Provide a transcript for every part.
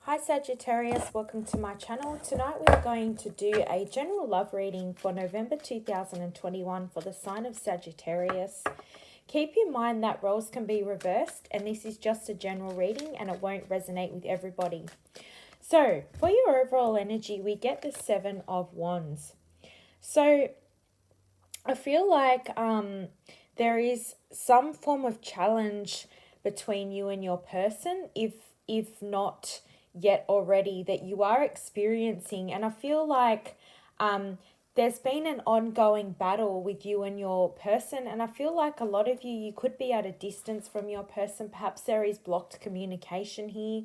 Hi Sagittarius, welcome to my channel. Tonight we're going to do a general love reading for November 2021 for the sign of Sagittarius. Keep in mind that roles can be reversed and this is just a general reading and it won't resonate with everybody. So for your overall energy, we get the Seven of Wands. So I feel like there is some form of challenge between you and your person, if not yet already, that you are experiencing. And I feel like there's been an ongoing battle with you and your person. And I feel like a lot of you could be at a distance from your person. Perhaps there is blocked communication here.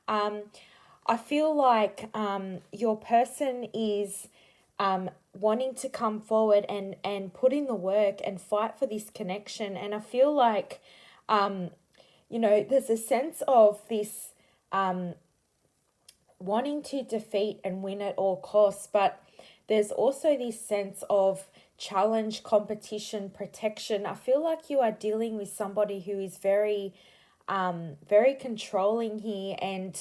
I feel like your person is wanting to come forward and put in the work and fight for this connection. And I feel like, there's a sense of this wanting to defeat and win at all costs, but there's also this sense of challenge, competition, protection. I feel like you are dealing with somebody who is very, very controlling here, and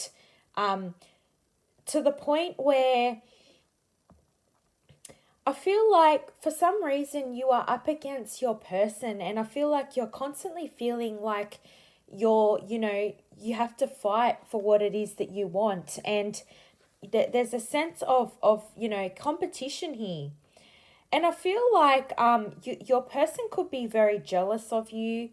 to the point where I feel like for some reason you are up against your person, and I feel like you're constantly feeling like you have to fight for what it is that you want, and there's a sense of competition here. And I feel like your person could be very jealous of you,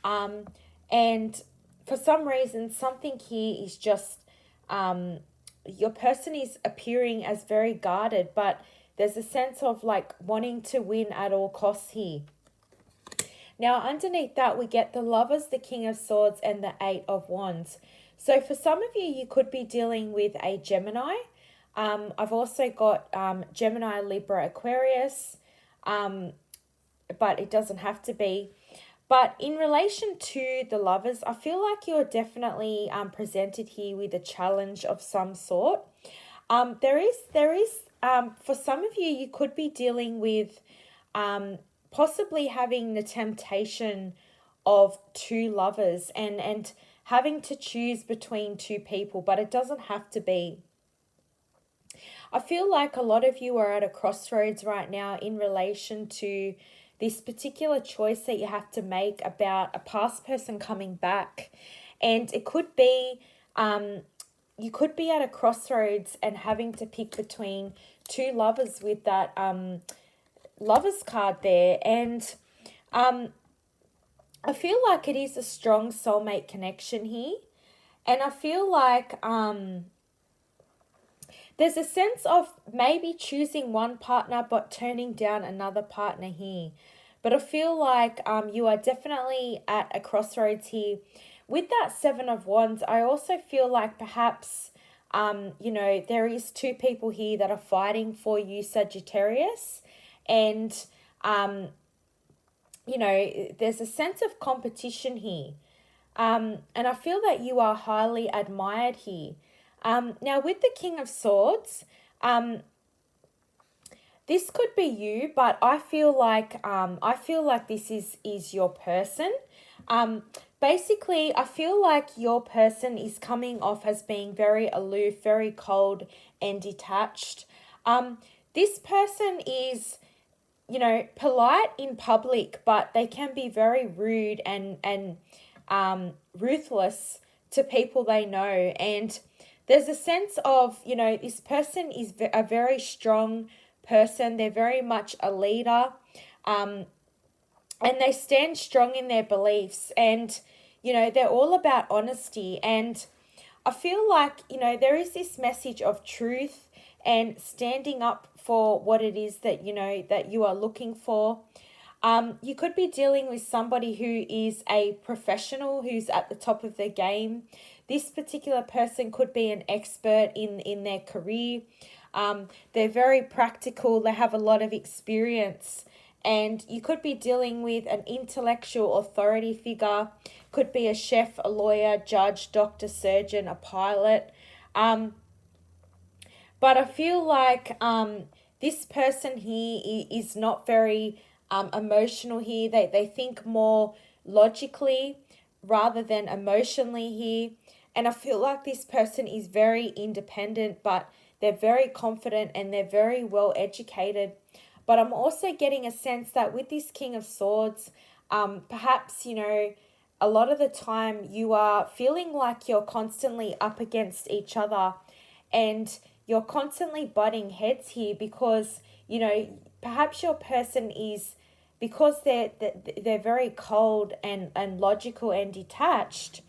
and for some reason something here is just your person is appearing as very guarded, but there's a sense of like wanting to win at all costs here. Now, underneath that, we get the Lovers, the King of Swords, and the Eight of Wands. So for some of you, you could be dealing with a Gemini. I've also got Gemini, Libra, Aquarius, but it doesn't have to be. But in relation to the Lovers, I feel like you're definitely presented here with a challenge of some sort. There is for some of you, you could be dealing with possibly having the temptation of two lovers and having to choose between two people, but it doesn't have to be. I feel like a lot of you are at a crossroads right now in relation to this particular choice that you have to make about a past person coming back. And it could be, you could be at a crossroads and having to pick between two lovers with that Lovers card there. And I feel like it is a strong soulmate connection here. And I feel like there's a sense of maybe choosing one partner but turning down another partner here. But I feel like you are definitely at a crossroads here. With that Seven of Wands, I also feel like perhaps, there is two people here that are fighting for you, Sagittarius. And, there's a sense of competition here. And I feel that you are highly admired here. Now, with the King of Swords, this could be you, but I feel like this is your person. Basically, I feel like your person is coming off as being very aloof, very cold and detached. This person is, polite in public, but they can be very rude and ruthless to people they know. And there's a sense of, this person is a very strong person. They're very much a leader, and they stand strong in their beliefs, and they're all about honesty. And I feel like there is this message of truth and standing up for what it is that that you are looking for. You could be dealing with somebody who is a professional, who's at the top of their game. This particular person could be an expert in their career. They're very practical. They have a lot of experience. And you could be dealing with an intellectual authority figure. Could be a chef, a lawyer, judge, doctor, surgeon, a pilot. But I feel like this person here is not very emotional here. They think more logically rather than emotionally here. And I feel like this person is very independent, but they're very confident and they're very well educated. But I'm also getting a sense that with this King of Swords, perhaps, a lot of the time you are feeling like you're constantly up against each other and you're constantly butting heads here because, perhaps your person is, because they're very cold and logical and detached,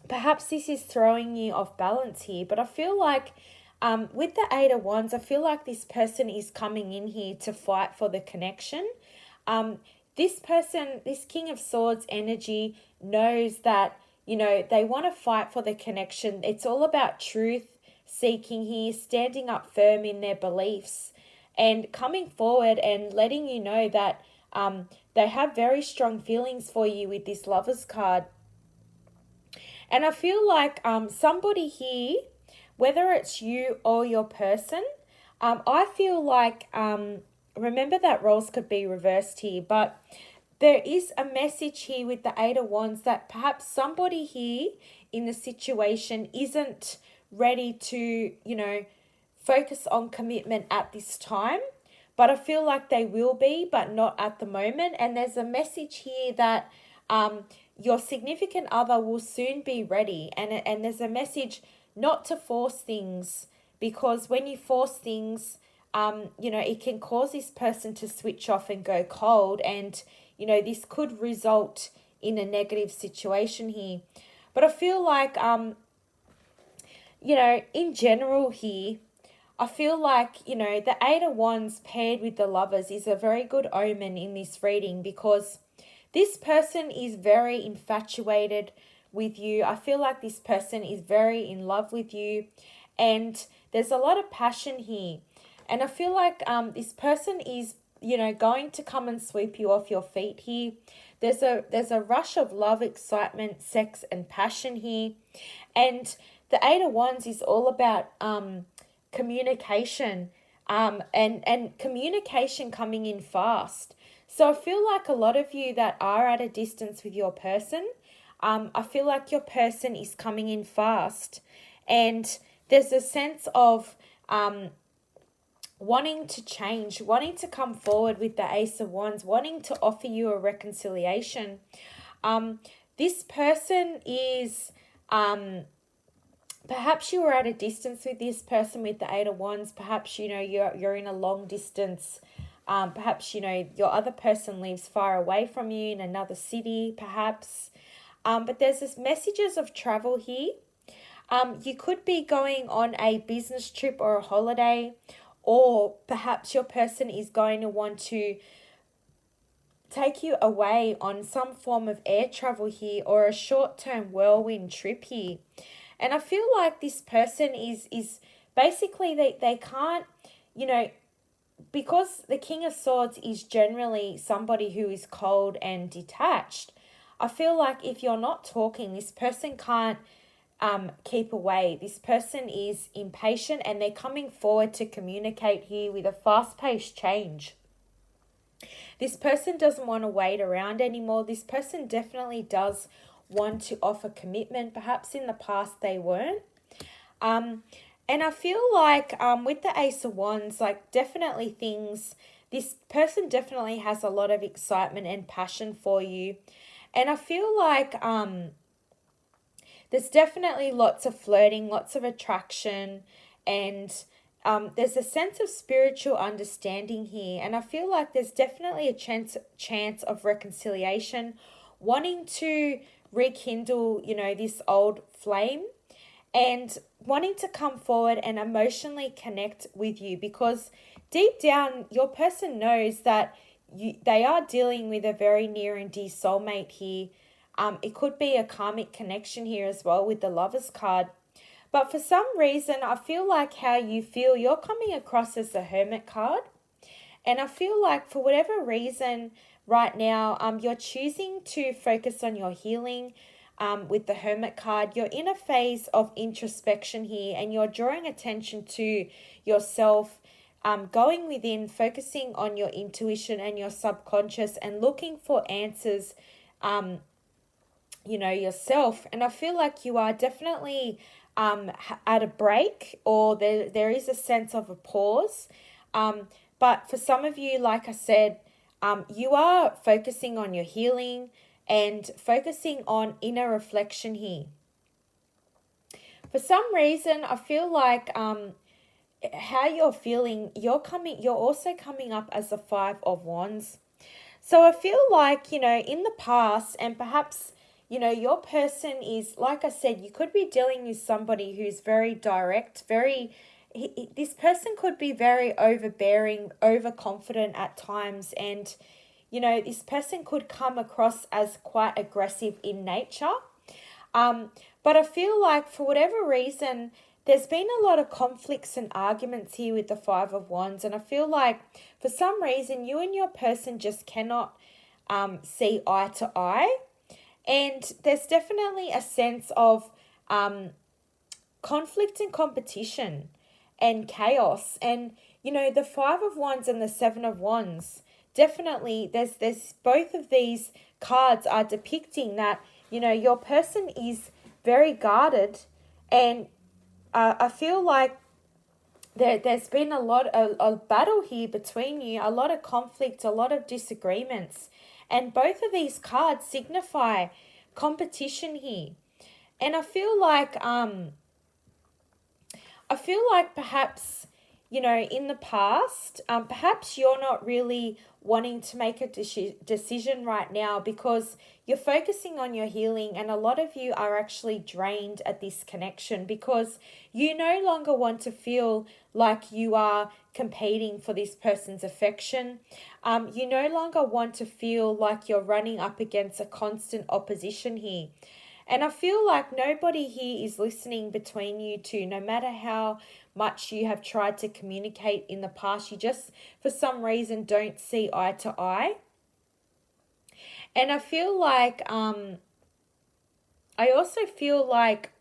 perhaps this is throwing you off balance here. But I feel like with the Eight of Wands, I feel like this person is coming in here to fight for the connection. This person, this King of Swords energy knows that, they want to fight for the connection. It's all about truth seeking here, standing up firm in their beliefs and coming forward and letting you know that they have very strong feelings for you with this Lovers card. And I feel like somebody here, whether it's you or your person, I feel like, remember that roles could be reversed here, but there is a message here with the Eight of Wands that perhaps somebody here in the situation isn't ready to, focus on commitment at this time. But I feel like they will be, but not at the moment. And there's a message here that your significant other will soon be ready. And there's a message not to force things, because when you force things, it can cause this person to switch off and go cold. And, this could result in a negative situation here. But I feel like, in general here, I feel like, the Eight of Wands paired with the Lovers is a very good omen in this reading, because this person is very infatuated with you. I feel like this person is very in love with you, and there's a lot of passion here. And I feel like this person is, going to come and sweep you off your feet here. There's a rush of love, excitement, sex, and passion here. And the Eight of Wands is all about communication, and communication coming in fast. So I feel like a lot of you that are at a distance with your person, I feel like your person is coming in fast, and there's a sense of wanting to change, wanting to come forward with the Ace of Wands, wanting to offer you a reconciliation. This person is perhaps you were at a distance with this person with the Eight of Wands. Perhaps, you're in a long distance. Perhaps, your other person lives far away from you in another city, perhaps. But there's this messages of travel here. You could be going on a business trip or a holiday, or perhaps your person is going to want to take you away on some form of air travel here, or a short-term whirlwind trip here. And I feel like this person is basically, they can't, because the King of Swords is generally somebody who is cold and detached. I feel like if you're not talking, this person can't keep away. This person is impatient and they're coming forward to communicate here with a fast-paced change. This person doesn't want to wait around anymore. This person definitely does want to offer commitment. Perhaps in the past they weren't. And I feel like with the Ace of Wands, like definitely this person definitely has a lot of excitement and passion for you. And I feel like there's definitely lots of flirting, lots of attraction, and there's a sense of spiritual understanding here. And I feel like there's definitely a chance of reconciliation, wanting to rekindle, this old flame, and wanting to come forward and emotionally connect with you, because deep down your person knows that they are dealing with a very near and dear soulmate here. It could be a karmic connection here as well with the Lovers card. But for some reason, I feel like how you feel, you're coming across as the Hermit card. And I feel like for whatever reason right now, you're choosing to focus on your healing with the Hermit card. You're in a phase of introspection here, and you're drawing attention to yourself, going within, focusing on your intuition and your subconscious, and looking for answers yourself. And I feel like you are definitely at a break, or there is a sense of a pause. But for some of you, like I said, you are focusing on your healing and focusing on inner reflection here. For some reason, I feel like how you're feeling, you're also coming up as the Five of Wands. So I feel like, in the past, and perhaps, your person is, like I said, you could be dealing with somebody who's very direct, this person could be very overbearing, overconfident at times, and, this person could come across as quite aggressive in nature. But I feel like for whatever reason, there's been a lot of conflicts and arguments here with the Five of Wands. And I feel like for some reason, you and your person just cannot see eye to eye. And there's definitely a sense of conflict and competition and chaos. And, the Five of Wands and the Seven of Wands, definitely there's both of these cards are depicting that, your person is very guarded, and I feel like there's been a battle here between you, a lot of conflict, a lot of disagreements. And both of these cards signify competition here. And I feel like perhaps, in the past, perhaps you're not really wanting to make a decision right now because you're focusing on your healing, and a lot of you are actually drained at this connection because you no longer want to feel like you are competing for this person's affection. You no longer want to feel like you're running up against a constant opposition here. And I feel like nobody here is listening between you two, no matter how much you have tried to communicate in the past. You just, for some reason, don't see eye to eye. And I feel like, I also feel like,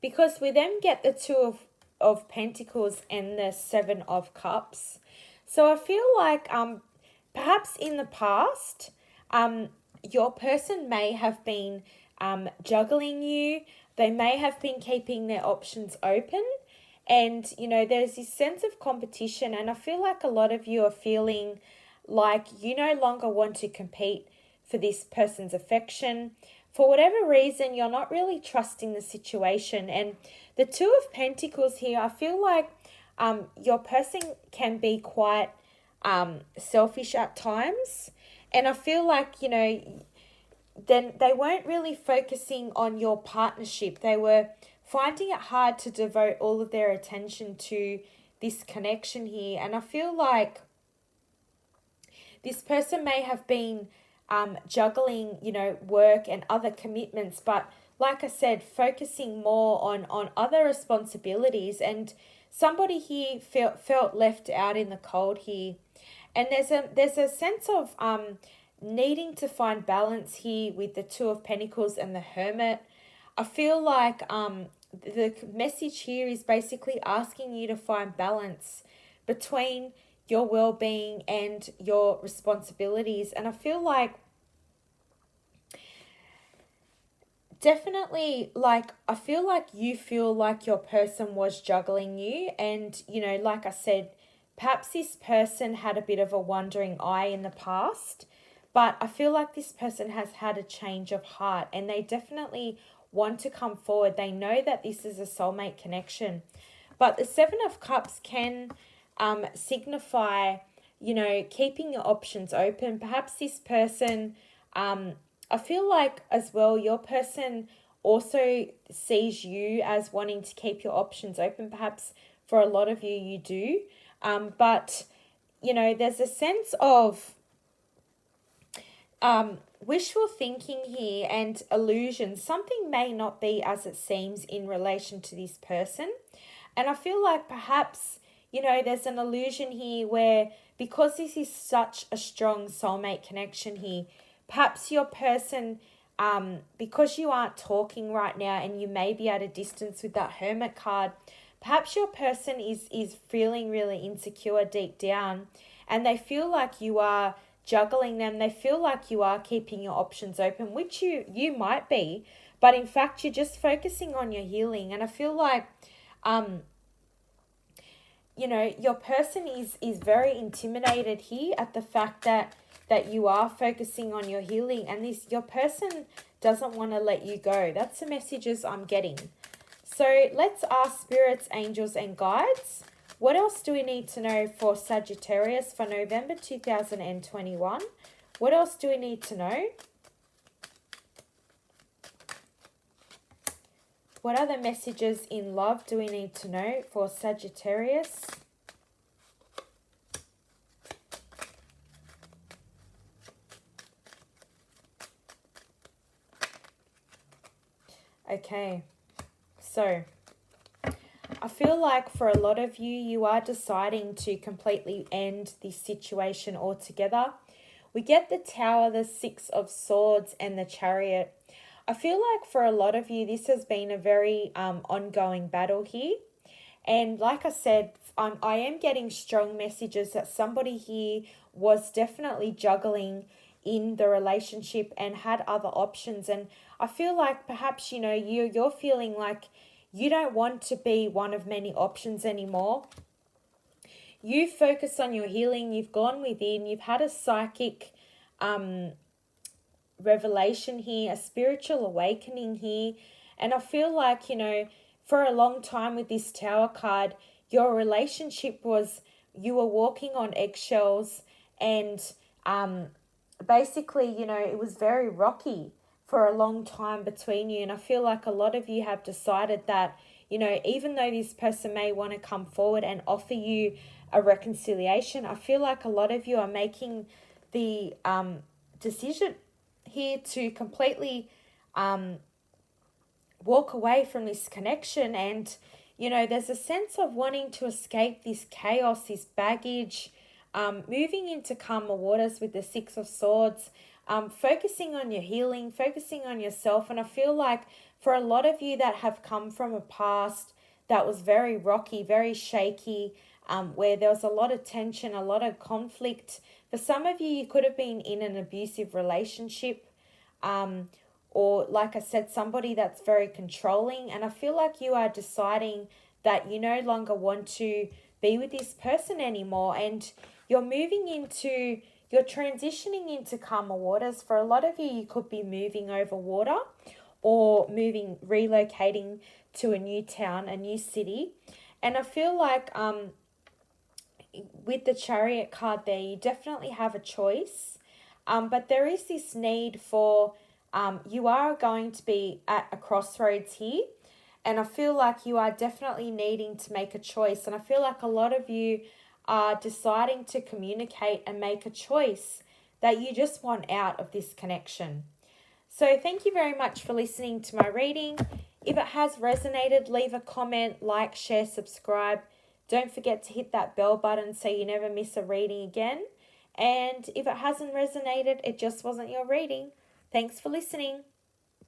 because we then get the Two of Pentacles and the Seven of Cups. So I feel like perhaps in the past, your person may have been juggling you. They may have been keeping their options open. And, there's this sense of competition. And I feel like a lot of you are feeling like you no longer want to compete for this person's affection. For whatever reason, you're not really trusting the situation. And the Two of Pentacles here, I feel like your person can be quite selfish at times. And I feel like, then they weren't really focusing on your partnership. They were finding it hard to devote all of their attention to this connection here. And I feel like this person may have been juggling, work and other commitments, but like I said, focusing more on other responsibilities. And somebody here felt left out in the cold here. And there's a sense of needing to find balance here with the Two of Pentacles and the Hermit. I feel like the message here is basically asking you to find balance between your well-being and your responsibilities. And I feel like definitely, I feel like you feel like your person was juggling you. And, like I said, perhaps this person had a bit of a wandering eye in the past, but I feel like this person has had a change of heart and they definitely want to come forward. They know that this is a soulmate connection. But the Seven of Cups can signify, keeping your options open. Perhaps this person, I feel like as well, your person also sees you as wanting to keep your options open. Perhaps for a lot of you, you do. But, there's a sense of wishful thinking here and illusion. Something may not be as it seems in relation to this person. And I feel like perhaps, there's an illusion here where, because this is such a strong soulmate connection here, perhaps your person, because you aren't talking right now and you may be at a distance with that Hermit card, perhaps your person is feeling really insecure deep down, and they feel like you are juggling them. They feel like you are keeping your options open, which you might be, but in fact you're just focusing on your healing. And I feel like your person is very intimidated here at the fact that you are focusing on your healing, and your person doesn't want to let you go. That's the messages I'm getting. So let's ask spirits, angels, and guides. What else do we need to know for Sagittarius for November 2021? What else do we need to know? What other messages in love do we need to know for Sagittarius? Okay, so I feel like for a lot of you, you are deciding to completely end this situation altogether. We get the Tower, the Six of Swords, and the Chariot. I feel like for a lot of you, this has been a very ongoing battle here. And like I said, I am getting strong messages that somebody here was definitely juggling in the relationship and had other options. And I feel like perhaps, you're feeling like you don't want to be one of many options anymore. You focus on your healing. You've gone within. You've had a psychic revelation here, a spiritual awakening here. And I feel like, for a long time with this Tower card, your relationship was, you were walking on eggshells, and basically, it was very rocky for a long time between you. And I feel like a lot of you have decided that, even though this person may want to come forward and offer you a reconciliation, I feel like a lot of you are making the decision here to completely walk away from this connection. And, there's a sense of wanting to escape this chaos, this baggage, moving into calmer waters with the Six of Swords, focusing on your healing, focusing on yourself. And I feel like for a lot of you that have come from a past that was very rocky, very shaky, where there was a lot of tension, a lot of conflict. For some of you, you could have been in an abusive relationship, or like I said, somebody that's very controlling. And I feel like you are deciding that you no longer want to be with this person anymore, and you're transitioning into calmer waters. For a lot of you, you could be moving over water or relocating to a new town, a new city. And I feel like with the Chariot card there, you definitely have a choice. But there is this need for, you are going to be at a crossroads here. And I feel like you are definitely needing to make a choice. And I feel like a lot of you are deciding to communicate and make a choice that you just want out of this connection. So thank you very much for listening to my reading. If it has resonated, leave a comment, like, share, subscribe. Don't forget to hit that bell button so you never miss a reading again. And if it hasn't resonated, it just wasn't your reading. Thanks for listening.